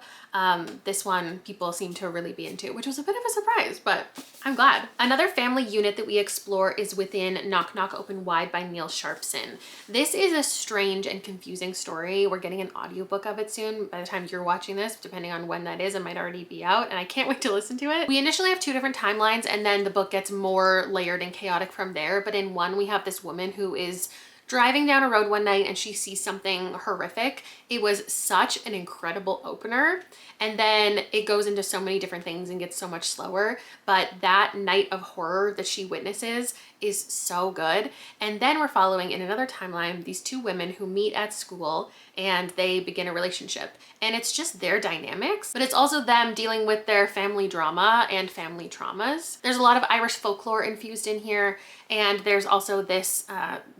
This one people seem to really be into, which was a bit of a surprise, but I'm glad. Another family unit that we explore is within Knock Knock Open Wide by Neil Sharpson. This is a strange and confusing story. We're getting an audiobook of it soon. By the time you're watching this, depending on when that is, it might already be out, and I can't wait to listen to it. We initially have 2 different timelines, and then the book gets more layered and chaotic from there. But in one, we have this woman who is driving down a road one night and she sees something horrific. It was such an incredible opener, and then it goes into so many different things and gets so much slower, but that night of horror that she witnesses is so good. And then we're following in another timeline these 2 women who meet at school and they begin a relationship, and it's just their dynamics, but it's also them dealing with their family drama and family traumas. There's a lot of Irish folklore infused in here, and there's also this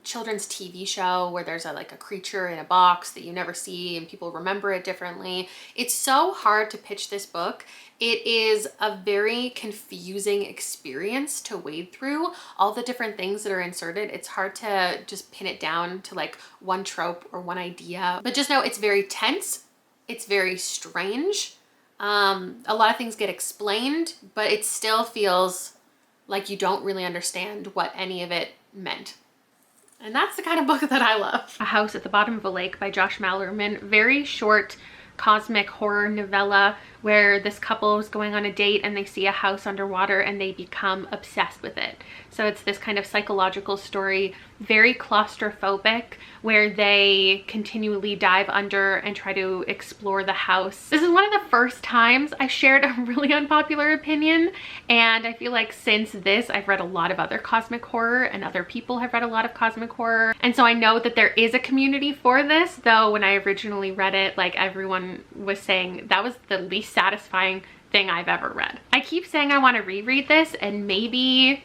children's TV show where there's like a creature in a box that you never see and people remember it differently. It's so hard to pitch this book. It is a very confusing experience to wade through all the different things that are inserted. It's hard to just pin it down to like one trope or one idea, but just know it's very tense. It's very strange. A lot of things get explained, but it still feels like you don't really understand what any of it meant. And that's the kind of book that I love. A House at the Bottom of a Lake by Josh Malerman. Very short cosmic horror novella where this couple is going on a date and they see a house underwater and they become obsessed with it. So it's this kind of psychological story very claustrophobic, where they continually dive under and try to explore the house. This is one of the first times I shared a really unpopular opinion, and I feel like since this I've read a lot of other cosmic horror and other people have read a lot of cosmic horror, and so I know that there is a community for this, though when I originally read it, like, everyone was saying that was the least satisfying thing I've ever read. I keep saying I want to reread this, and maybe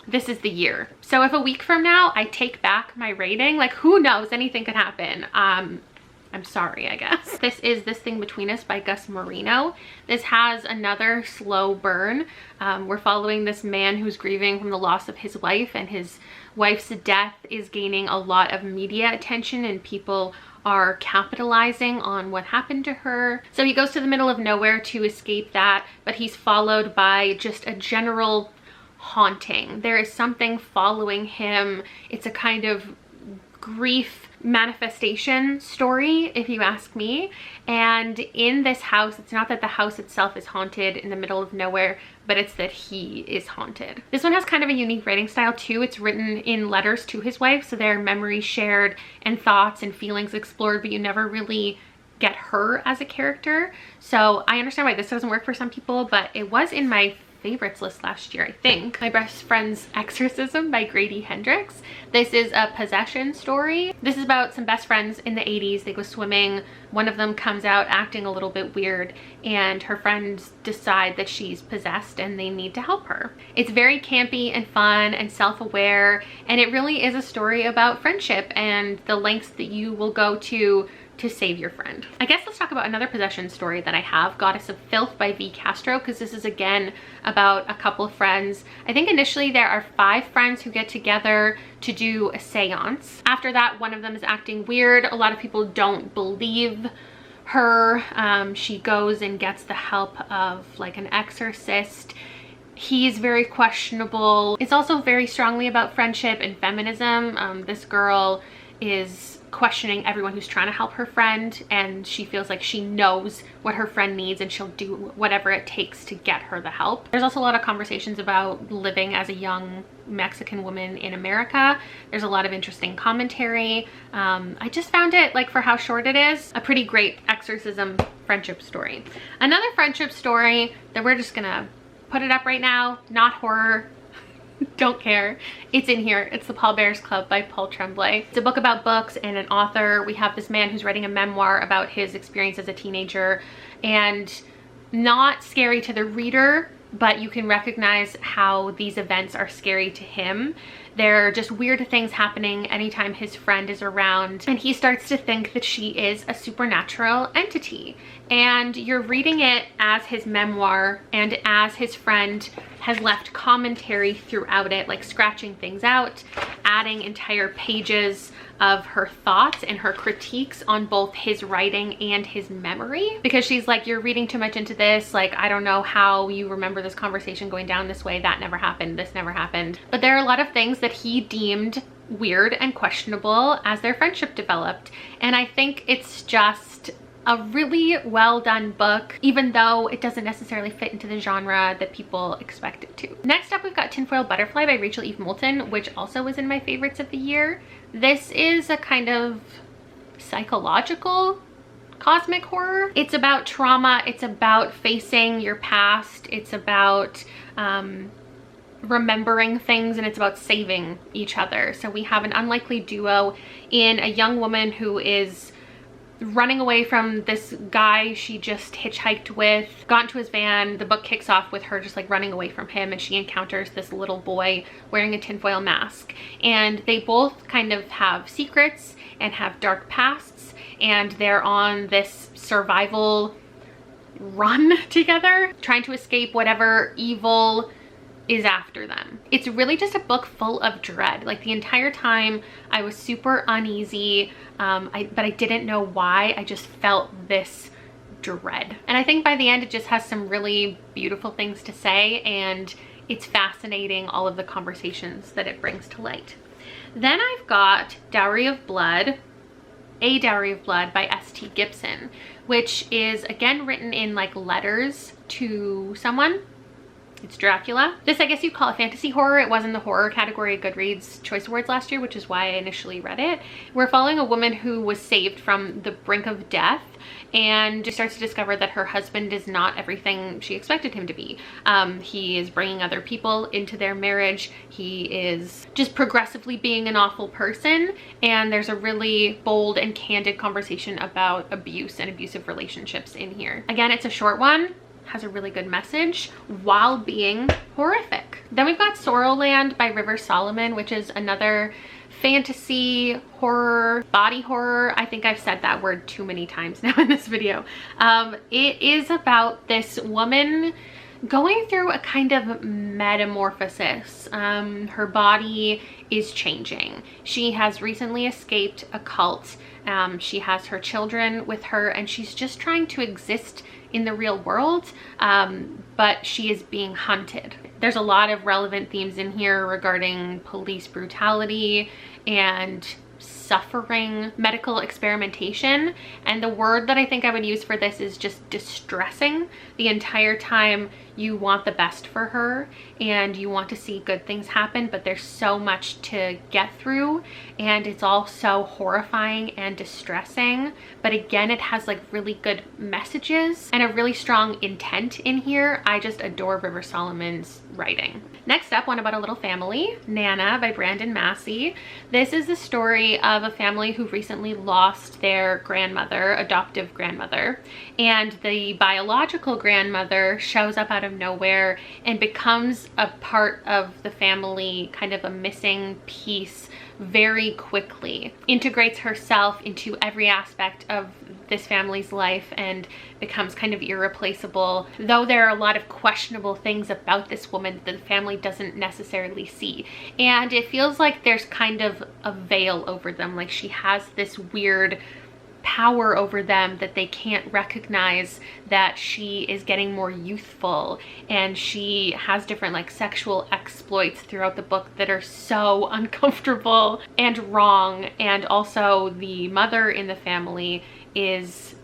this is the year. So if a week from now I take back my rating, like, who knows, anything could happen. I'm sorry, I guess. This is This Thing Between Us by Gus Marino. This has another slow burn. We're following this man who's grieving from the loss of his wife, and his wife's death is gaining a lot of media attention, and people are capitalizing on what happened to her. So he goes to the middle of nowhere to escape that, but he's followed by just a general haunting. There is something following him. It's a kind of grief manifestation story, if you ask me. And in this house, it's not that the house itself is haunted in the middle of nowhere, but it's that he is haunted. This one has kind of a unique writing style too. It's written in letters to his wife, so there are memories shared and thoughts and feelings explored, but you never really get her as a character. So I understand why this doesn't work for some people, but it was in my favorites list last year, I think. My Best Friend's Exorcism by Grady Hendrix. This is a possession story. This is about some best friends in the 80s. They go swimming. One of them comes out acting a little bit weird, and her friends decide that she's possessed and they need to help her. It's very campy and fun and self-aware, and it really is a story about friendship and the lengths that you will go to save your friend. I guess let's talk about another possession story that I have, Goddess of Filth by V. Castro, because this is again about a couple of friends. I think initially there are 5 friends who get together to do a seance. After that, one of them is acting weird. A lot of people don't believe her. She goes and gets the help of like an exorcist. He's very questionable. It's also very strongly about friendship and feminism. This girl is questioning everyone who's trying to help her friend, and she feels like she knows what her friend needs and she'll do whatever it takes to get her the help. There's also a lot of conversations about living as a young Mexican woman in America. There's a lot of interesting commentary. I just found it, like, for how short it is, a pretty great exorcism friendship story. Another friendship story that we're just gonna put it up right now, not horror, don't care, it's in here. It's The Pallbearers Club by Paul Tremblay. It's a book about books and an author. We have this man who's writing a memoir about his experience as a teenager, and not scary to the reader, but you can recognize how these events are scary to him. There are just weird things happening anytime his friend is around, and he starts to think that she is a supernatural entity. And you're reading it as his memoir, and as his friend has left commentary throughout it, like scratching things out, adding entire pages of her thoughts and her critiques on both his writing and his memory, because she's like, you're reading too much into this, like, I don't know how you remember this conversation going down this way, that never happened, this never happened. But there are a lot of things that he deemed weird and questionable as their friendship developed, and I think it's just a really well done book, even though it doesn't necessarily fit into the genre that people expect it to. Next up, we've got Tinfoil Butterfly by Rachel Eve Moulton, which also was in my favorites of the year. This is a kind of psychological cosmic horror. It's about trauma, it's about facing your past, it's about remembering things, and it's about saving each other. So we have an unlikely duo in a young woman who is running away from this guy she just hitchhiked with, got into his van. The book kicks off with her just like running away from him, and she encounters this little boy wearing a tinfoil mask, and they both kind of have secrets and have dark pasts, and they're on this survival run together, trying to escape whatever evil is after them. It's really just a book full of dread. Like, the entire time I was super uneasy, but I didn't know why. I just felt this dread. And I think by the end it just has some really beautiful things to say, and it's fascinating, all of the conversations that it brings to light. Then I've got Dowry of Blood, A Dowry of Blood by S.T. Gibson, which is again written in like letters to someone. It's Dracula. This, I guess you'd call it fantasy horror. It was in the horror category at Goodreads Choice Awards last year, which is why I initially read it. We're following a woman who was saved from the brink of death and she starts to discover that her husband is not everything she expected him to be. He is bringing other people into their marriage. He is just progressively being an awful person, and there's a really bold and candid conversation about abuse and abusive relationships in here. Again, it's a short one, has a really good message while being horrific. Then we've got Sorrowland by River Solomon, which is another fantasy horror, body horror. I think I've said that word too many times now in this video. It is about this woman going through a kind of metamorphosis. Her body is changing. She has recently escaped a cult. She has her children with her, and she's just trying to exist in the real world, but she is being hunted. There's a lot of relevant themes in here regarding police brutality and suffering, medical experimentation, and the word that I think I would use for this is just distressing. The entire time you want the best for her and you want to see good things happen, but there's so much to get through and it's all so horrifying and distressing. But again, it has like really good messages and a really strong intent in here. I just adore River Solomon's writing. Next up, One About a Little Family, Nana by Brandon Massey. This is the story of a family who recently lost their grandmother, adoptive grandmother, and the biological grandmother shows up out of nowhere and becomes a part of the family, kind of a missing piece very quickly, integrates herself into every aspect of this family's life and becomes kind of irreplaceable, though there are a lot of questionable things about this woman that the family doesn't necessarily see. And it feels like there's kind of a veil over them, like she has this weird power over them that they can't recognize, that she is getting more youthful, and she has different like sexual exploits throughout the book that are so uncomfortable and wrong. And also the mother in the family is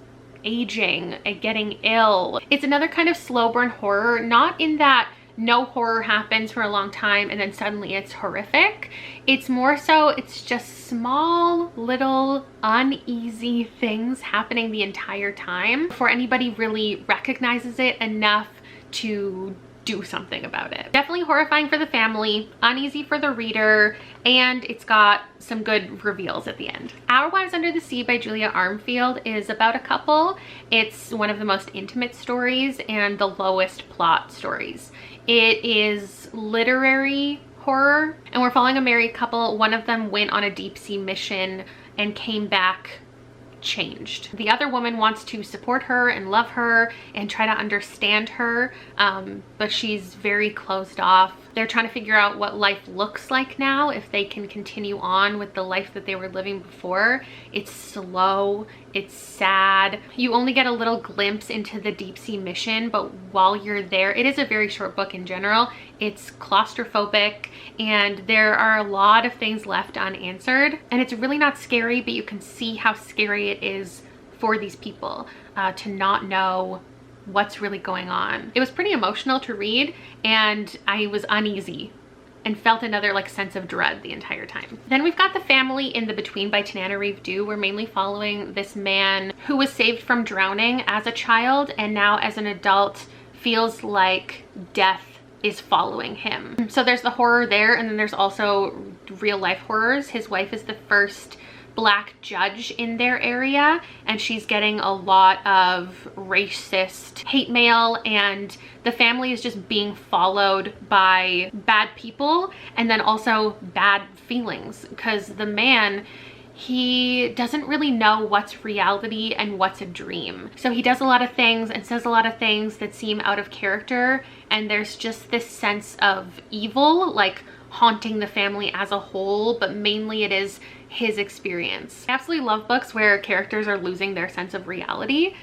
aging and getting ill. It's another kind of slow burn horror, not in that no horror happens for a long time and then suddenly it's horrific. It's more so, it's just small little uneasy things happening the entire time before anybody really recognizes it enough to do something about it. Definitely horrifying for the family, uneasy for the reader, and it's got some good reveals at the end. Our Wives Under the Sea by Julia Armfield is about a couple. It's one of the most intimate stories and the lowest plot stories. It is literary horror, and we're following a married couple. One of them went on a deep sea mission and came back changed. The other woman wants to support her and love her and try to understand her, but she's very closed off. They're trying to figure out what life looks like now, if they can continue on with the life that they were living before. It's slow, it's sad. You only get a little glimpse into the deep sea mission, but while you're there, it is a very short book in general. It's claustrophobic and there are a lot of things left unanswered, and it's really not scary, but you can see how scary it is for these people to not know what's really going on. It was pretty emotional to read, and I was uneasy and felt another like sense of dread the entire time. Then we've got The Family in the Between by Tananarive Due. We're mainly following this man who was saved from drowning as a child and now as an adult feels like death is following him. So there's the horror there, and then there's also real life horrors. His wife is the first Black judge in their area, and she's getting a lot of racist hate mail, and the family is just being followed by bad people and then also bad feelings, because the man, he doesn't really know what's reality and what's a dream. So he does a lot of things and says a lot of things that seem out of character, and there's just this sense of evil like haunting the family as a whole, but mainly it is his experience. I absolutely love books where characters are losing their sense of reality,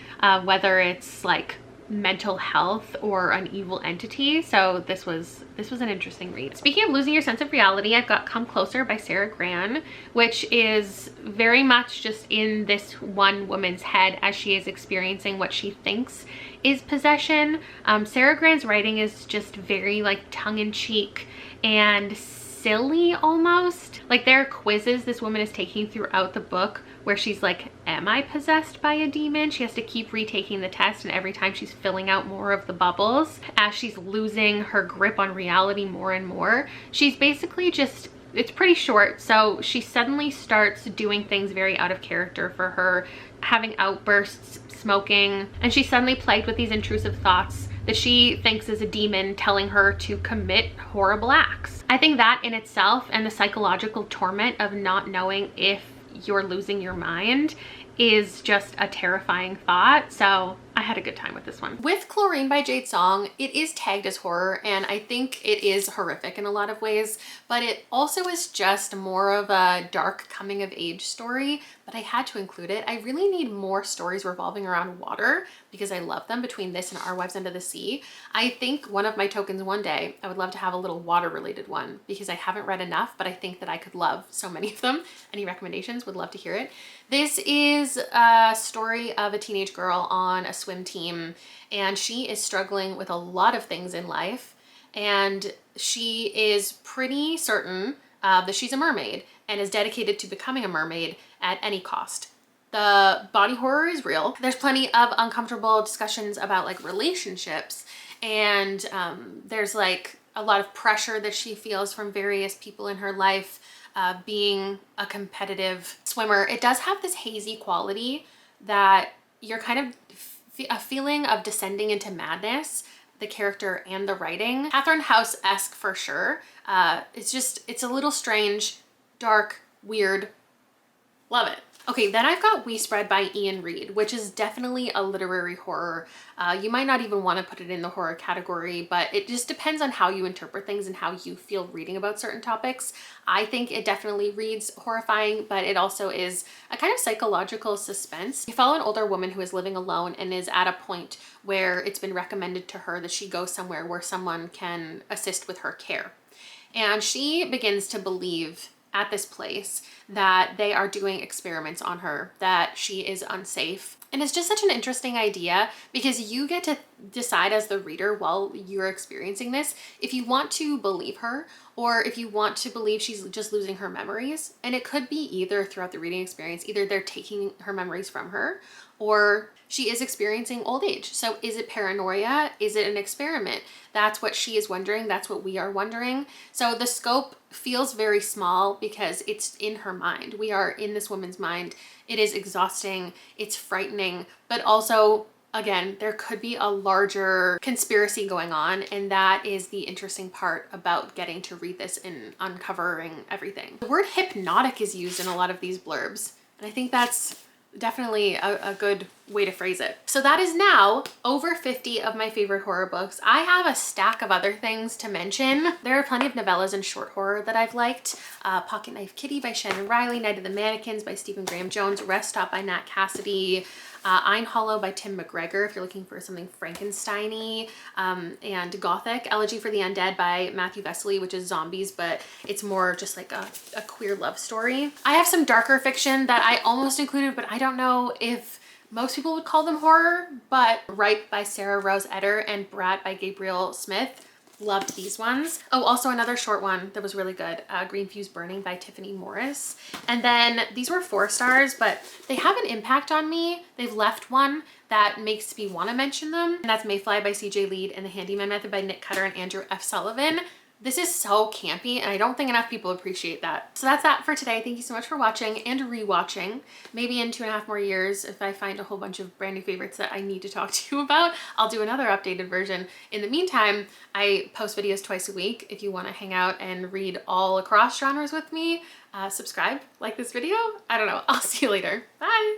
whether it's like mental health or an evil entity. So this was an interesting read. Speaking of losing your sense of reality, I've got Come Closer by Sarah Gran, which is very much just in this one woman's head as she is experiencing what she thinks is possession. Sarah Gran's writing is just very like tongue-in-cheek and silly almost. Like there are quizzes this woman is taking throughout the book where she's like, am I possessed by a demon? She has to keep retaking the test, and every time she's filling out more of the bubbles as she's losing her grip on reality more and more. She's basically just, it's pretty short, so she suddenly starts doing things very out of character for her, having outbursts, smoking, and she's suddenly plagued with these intrusive thoughts that she thinks is a demon telling her to commit horrible acts. I think that in itself, and the psychological torment of not knowing if you're losing your mind, is just a terrifying thought. So I had a good time with this one. With Chlorine by Jade Song, it is tagged as horror, and I think it is horrific in a lot of ways, but it also is just more of a dark coming of age story, but I had to include it. I really need more stories revolving around water because I love them, between this and Our Wives Under the Sea. I think one of my tokens one day, I would love to have a little water related one because I haven't read enough, but I think that I could love so many of them. Any recommendations? Would love to hear it. This is a story of a teenage girl on a swim team, and she is struggling with a lot of things in life, and she is pretty certain that she's a mermaid and is dedicated to becoming a mermaid at any cost. The body horror is real. There's plenty of uncomfortable discussions about like relationships, and there's like a lot of pressure that she feels from various people in her life. Being a competitive swimmer, it does have this hazy quality that you're kind of a feeling of descending into madness, the character and the writing. Catherine House-esque for sure. It's a little strange, dark, weird. Love it. Okay, then I've got We Spread by Ian Reid, which is definitely a literary horror. You might not even want to put it in the horror category, but it just depends on how you interpret things and how you feel reading about certain topics. I think it definitely reads horrifying, but it also is a kind of psychological suspense. You follow an older woman who is living alone and is at a point where it's been recommended to her that she go somewhere where someone can assist with her care. And she begins to believe at this place that they are doing experiments on her, that she is unsafe. And it's just such an interesting idea because you get to decide as the reader while you're experiencing this if you want to believe her or if you want to believe she's just losing her memories. And it could be either throughout the reading experience. Either they're taking her memories from her or she is experiencing old age. So is it paranoia? Is it an experiment? That's what she is wondering. That's what we are wondering. So the scope feels very small because it's in her mind. We are in this woman's mind. It is exhausting. It's frightening, but also, again, there could be a larger conspiracy going on, and that is the interesting part about getting to read this and uncovering everything. The word hypnotic is used in a lot of these blurbs, and I think that's definitely a good way to phrase it. So that is now over 50 of my favorite horror books. I have a stack of other things to mention. There are plenty of novellas and short horror that I've liked. Pocket Knife Kitty by Shannon Riley, Night of the Mannequins by Stephen Graham Jones, Rest Stop by Nat Cassidy, Ein Hollow by Tim McGregor if you're looking for something Frankenstein-y, and Gothic, Elegy for the Undead by Matthew Vesely, which is zombies, but it's more just like a queer love story. I have some darker fiction that I almost included, but I don't know if most people would call them horror, but Ripe by Sarah Rose Etter and Brat by Gabriel Smith. Loved these ones. Oh, also another short one that was really good, Green Fuse Burning by Tiffany Morris. And then these were 4 stars, but they have an impact on me. They've left one that makes me want to mention them. And that's Mayfly by CJ Lead and The Handyman Method by Nick Cutter and Andrew F. Sullivan. This is so campy, and I don't think enough people appreciate that. So that's that for today. Thank you so much for watching and rewatching. Maybe in 2.5 more years, if I find a whole bunch of brand new favorites that I need to talk to you about, I'll do another updated version. In the meantime, I post videos twice a week. If you want to hang out and read all across genres with me, subscribe, like this video. I don't know. I'll see you later. Bye.